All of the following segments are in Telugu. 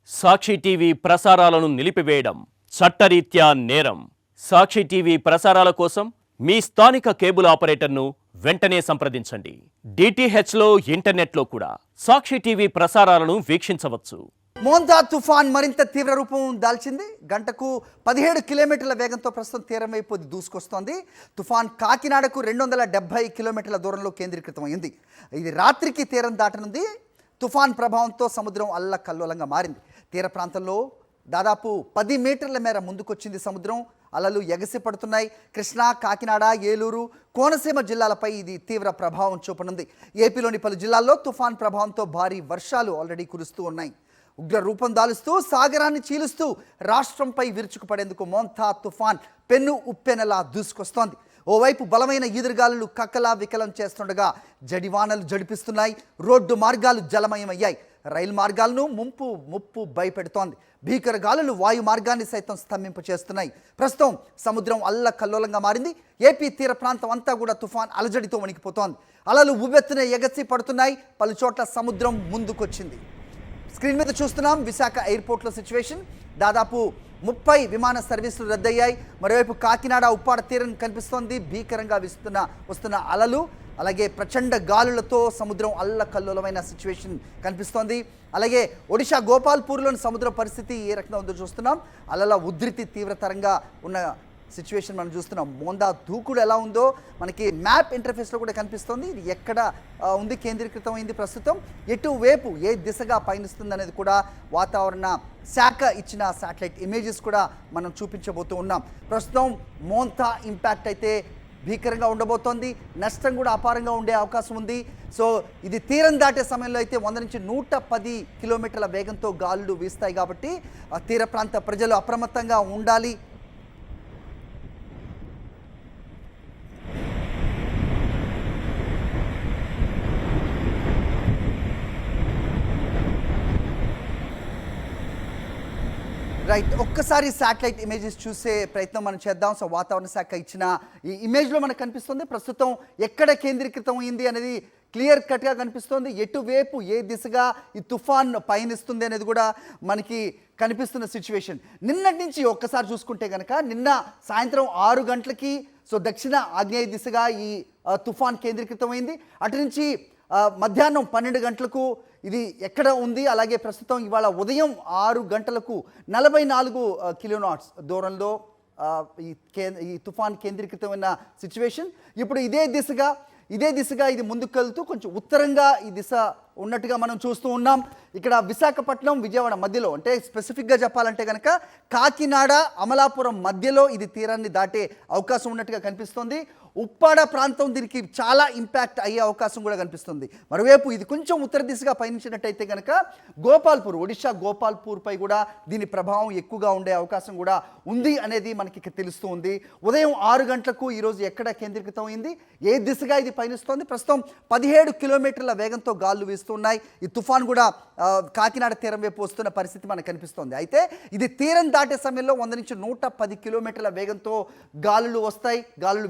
సాక్షి టీవీ ప్రసారాలను నిలిపివేయడం చట్టరీత్యా నేరం. సాక్షి టీవీ ప్రసారాల కోసం మీ స్థానిక కేబుల్ ఆపరేటర్ను వెంటనే సంప్రదించండి. డిటిహెచ్లో ఇంటర్నెట్లో కూడా సాక్షి టీవీ ప్రసారాలను వీక్షించవచ్చు. మోంతా తుఫాన్ మరింత తీవ్ర రూపం దాల్చింది. గంటకు 17 కిలోమీటర్ల వేగంతో ప్రస్తుతం తీరం వైపు దూసుకొస్తోంది. తుఫాన్ కాకినాడకు 270 కిలోమీటర్ల దూరంలో కేంద్రీకృతమైంది. ఇది రాత్రికి తీరం దాటనుంది. తుఫాన్ ప్రభావంతో సముద్రం అల్లకల్లోలంగా మారింది. తీర ప్రాంతంలో దాదాపు 10 మీటర్ల మేర ముందుకొచ్చింది సముద్రం. అలలు ఎగసి పడుతున్నాయి. కృష్ణా, కాకినాడ, ఏలూరు, కోనసీమ జిల్లాలపై ఇది తీవ్ర ప్రభావం చూపనుంది. ఏపీలోని పలు జిల్లాల్లో తుఫాన్ ప్రభావంతో భారీ వర్షాలు ఆల్రెడీ కురుస్తూ ఉన్నాయి. ఉగ్ర రూపం దాలుస్తూ సాగరాన్ని చీలుస్తూ రాష్ట్రంపై విరుచుకుపడేందుకు మోంతా తుఫాన్ పెన్ను ఉప్పెనలా దూసుకొస్తోంది. ఓవైపు బలమైన ఈదురుగాలులు కక్కలా వికలం చేస్తుండగా జడివానలు జడిపిస్తున్నాయి. రోడ్డు మార్గాలు జలమయమయ్యాయి. రైలు మార్గాలను ముప్పు భయపెడుతోంది. భీకర గాలులు వాయు మార్గాన్ని సైతం స్తంభింప చేస్తున్నాయి. ప్రస్తుతం సముద్రం అల్లకల్లోలంగా మారింది. ఏపీ తీర ప్రాంతం అంతా కూడా తుఫాన్ అలజడితో వణికిపోతోంది. అలలు ఉవ్వెత్తున ఎగసి పడుతున్నాయి. పలు చోట్ల సముద్రం ముందుకొచ్చింది. స్క్రీన్ మీద చూస్తున్నాం విశాఖ ఎయిర్పోర్ట్లో సిచ్యువేషన్. దాదాపు 30 విమాన సర్వీసులు రద్దయ్యాయి. మరోవైపు కాకినాడ ఉప్పాడ తీరం కనిపిస్తోంది. భీకరంగా వస్తున్న అలలు, అలాగే ప్రచండ గాలులతో సముద్రం అల్లకల్లోలమైన సిచ్యువేషన్ కనిపిస్తోంది. అలాగే ఒడిశా గోపాల్పూర్లోని సముద్ర పరిస్థితి ఏ రకంగా ఉందో చూస్తున్నాం. అలల ఉధృతి తీవ్రతరంగా ఉన్న సిచ్యువేషన్ మనం చూస్తున్నాం. మోందా దూకుడు ఎలా ఉందో మనకి మ్యాప్ ఇంటర్ఫేస్లో కూడా కనిపిస్తుంది. ఇది ఎక్కడ ఉంది కేంద్రీకృతమైంది, ప్రస్తుతం ఎటువైపు ఏ దిశగా పయనిస్తుంది అనేది కూడా వాతావరణ శాఖ ఇచ్చిన శాటిలైట్ ఇమేజెస్ కూడా మనం చూపించబోతూ ఉన్నాం. ప్రస్తుతం మోంతా ఇంపాక్ట్ అయితే భీకరంగా ఉండబోతోంది. నష్టం కూడా అపారంగా ఉండే అవకాశం ఉంది. సో ఇది తీరం దాటే సమయంలో అయితే 100 నుంచి 110 కిలోమీటర్ల వేగంతో గాలులు వీస్తాయి. కాబట్టి తీర ప్రాంత ప్రజలు అప్రమత్తంగా ఉండాలి. రైట్, ఒక్కసారి శాటిలైట్ ఇమేజెస్ చూసే ప్రయత్నం మనం చేద్దాం. సో వాతావరణ శాఖ ఇచ్చిన ఈ ఇమేజ్లో మనకు కనిపిస్తుంది ప్రస్తుతం ఎక్కడ కేంద్రీకృతం అయింది అనేది క్లియర్ కట్గా కనిపిస్తుంది. ఎటువైపు ఏ దిశగా ఈ తుఫాన్ పయనిస్తుంది అనేది కూడా మనకి కనిపిస్తున్న సిచ్యువేషన్. నిన్నటి నుంచి ఒక్కసారి చూసుకుంటే కనుక నిన్న సాయంత్రం 6 గంటలకి సో దక్షిణ ఆగ్నేయ దిశగా ఈ తుఫాన్ కేంద్రీకృతమైంది. అటు నుంచి మధ్యాహ్నం 12 గంటలకు ఇది ఎక్కడ ఉంది. అలాగే ప్రస్తుతం ఇవాళ ఉదయం 6 గంటలకు 44 కిలోనాట్స్ దూరంలో ఈ తుఫాన్ కేంద్రీకృతమైన సిచ్యువేషన్. ఇప్పుడు ఇదే దిశగా ఇది ముందుకెళ్తూ కొంచెం ఉత్తరంగా ఈ దిశ ఉన్నట్టుగా మనం చూస్తూ ఉన్నాం. ఇక్కడ విశాఖపట్నం, విజయవాడ మధ్యలో, అంటే స్పెసిఫిక్గా చెప్పాలంటే కనుక కాకినాడ, అమలాపురం మధ్యలో ఇది తీరాన్ని దాటే అవకాశం ఉన్నట్టుగా కనిపిస్తోంది. ఉప్పాడ ప్రాంతం దీనికి చాలా ఇంపాక్ట్ అయ్యే అవకాశం కూడా కనిపిస్తుంది. మరోవైపు ఇది కొంచెం ఉత్తర దిశగా పయనించినట్టయితే కనుక గోపాల్పూర్, ఒడిశా గోపాల్పూర్పై కూడా దీని ప్రభావం ఎక్కువగా ఉండే అవకాశం కూడా ఉంది అనేది మనకి తెలుస్తూ ఉంది. ఉదయం 6 గంటలకు ఈరోజు ఎక్కడ కేంద్రీకృతం అయింది, ఏ దిశగా ఇది పయనిస్తోంది. ప్రస్తుతం 17 కిలోమీటర్ల వేగంతో గాలులు వీస్తున్నాయి. ఈ తుఫాన్ కూడా కాకినాడ తీరం వైపు వస్తున్న పరిస్థితి మనకు కనిపిస్తోంది. అయితే ఇది తీరం దాటే సమయంలో 100 నుంచి 110 కిలోమీటర్ల వేగంతో గాలులు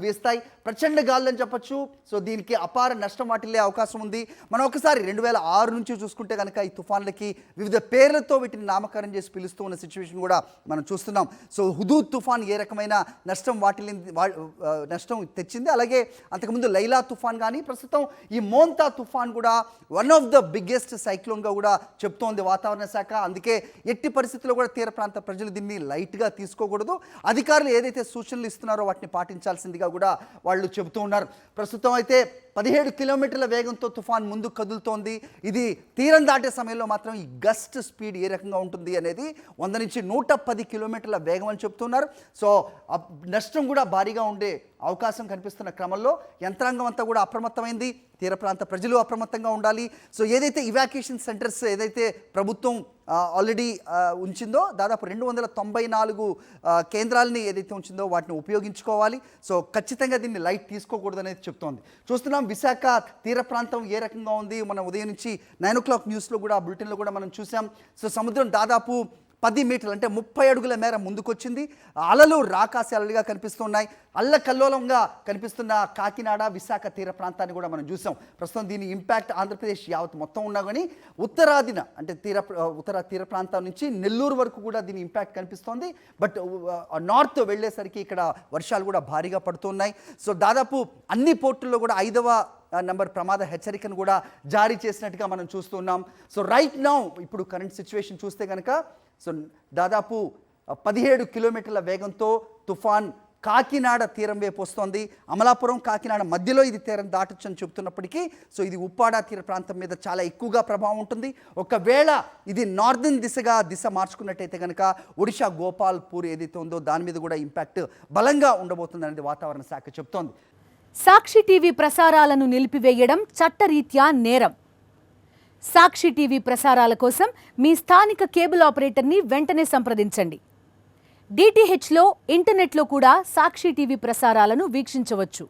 వీస్తాయి. ప్రచండ గాలులు అని చెప్పచ్చు. సో దీనికి అపార నష్టం వాటిల్లే అవకాశం ఉంది. మనం ఒకసారి 2006 నుంచి చూసుకుంటే కనుక ఈ తుఫాన్లకి వివిధ పేర్లతో వీటిని నామకరణం చేసి పిలుస్తూ ఉన్న సిచ్యువేషన్ కూడా మనం చూస్తున్నాం. సో హుదూద్ తుఫాన్ ఏ రకమైన నష్టం తెచ్చింది. అలాగే అంతకుముందు లైలా తుఫాన్ కానీ, ప్రస్తుతం ఈ మోంతా తుఫాన్ కూడా వన్ ఆఫ్ ద బిగ్గెస్ట్ సైక్లోన్గా కూడా చెప్తోంది వాతావరణ శాఖ. అందుకే ఎట్టి పరిస్థితుల్లో కూడా తీర ప్రాంత ప్రజలు దీన్ని లైట్గా తీసుకోకూడదు. అధికారులు ఏదైతే సూచనలు ఇస్తున్నారో వాటిని పాటించాల్సిందిగా కూడా వాళ్ళు చెబుతూ ఉన్నారు. ప్రస్తుతం అయితే 17 కిలోమీటర్ల వేగంతో తుఫాన్ ముందుకు కదులుతోంది. ఇది తీరం దాటే సమయంలో మాత్రం ఈ గస్ట్ స్పీడ్ ఏ రకంగా ఉంటుంది అనేది 100 నుంచి 110 కిలోమీటర్ల వేగం అని చెప్తున్నారు. సో నష్టం కూడా భారీగా ఉండే అవకాశం కనిపిస్తున్న క్రమంలో యంత్రాంగం అంతా కూడా అప్రమత్తమైంది. తీర ప్రాంత ప్రజలు అప్రమత్తంగా ఉండాలి. సో ఏదైతే ఇవాక్యుయేషన్ సెంటర్స్ ఏదైతే ప్రభుత్వం ఆల్రెడీ ఉంచిందో, దాదాపు 294 కేంద్రాలని ఏదైతే ఉంచిందో వాటిని ఉపయోగించుకోవాలి. సో ఖచ్చితంగా దీన్ని లైట్ తీసుకోకూడదు అనేది చెప్తోంది. చూస్తున్నాం విశాఖ తీర ప్రాంతం ఏ రకంగా ఉంది. మనం ఉదయం నుంచి 9 o'clock న్యూస్లో కూడా, బులెటిన్లో కూడా మనం చూసాం. సో సముద్రం దాదాపు 10 మీటర్లు అంటే 30 అడుగుల మేర ముందుకొచ్చింది. అలలు రాకాసి అలలుగా కనిపిస్తున్నాయి. అల్లకల్లోలంగా కనిపిస్తున్న కాకినాడ విశాఖ తీర ప్రాంతాన్ని కూడా మనం చూసాం. ప్రస్తుతం దీని ఇంపాక్ట్ ఆంధ్రప్రదేశ్ యావత్ మొత్తం ఉన్నా కానీ ఉత్తరాదిన అంటే ఉత్తర తీర ప్రాంతం నుంచి నెల్లూరు వరకు కూడా దీని ఇంపాక్ట్ కనిపిస్తోంది. బట్ నార్త్ వెళ్ళేసరికి ఇక్కడ వర్షాలు కూడా భారీగా పడుతున్నాయి. సో దాదాపు అన్ని పోర్టుల్లో కూడా 5వ నంబర్ ప్రమాద హెచ్చరికను కూడా జారీ చేసినట్టుగా మనం చూస్తున్నాం. సో రైట్ నౌ ఇప్పుడు కరెంట్ సిచ్యువేషన్ చూస్తే కనుక సో దాదాపు 17 కిలోమీటర్ల వేగంతో తుఫాన్ కాకినాడ తీరం వైపు వస్తోంది. అమలాపురం కాకినాడ మధ్యలో ఇది తీరం దాటొచ్చని చెబుతున్నప్పటికీ సో ఇది ఉప్పాడ తీర ప్రాంతం మీద చాలా ఎక్కువగా ప్రభావం ఉంటుంది. ఒకవేళ ఇది నార్దర్న్ దిశ మార్చుకున్నట్టయితే కనుక ఒడిషా గోపాల్పూర్ ఏదైతే ఉందో దాని మీద కూడా ఇంపాక్ట్ బలంగా ఉండబోతుంది అనేది వాతావరణ శాఖ చెబుతోంది. సాక్షి టీవీ ప్రసారాలను నిలిపివేయడం చట్టరీత్యా నేరం. సాక్షి టీవీ ప్రసారాల కోసం మీ స్థానిక కేబుల్ ఆపరేటర్ని వెంటనే సంప్రదించండి. డిటిహెచ్లో ఇంటర్నెట్లో కూడా సాక్షి టీవీ ప్రసారాలను వీక్షించవచ్చు.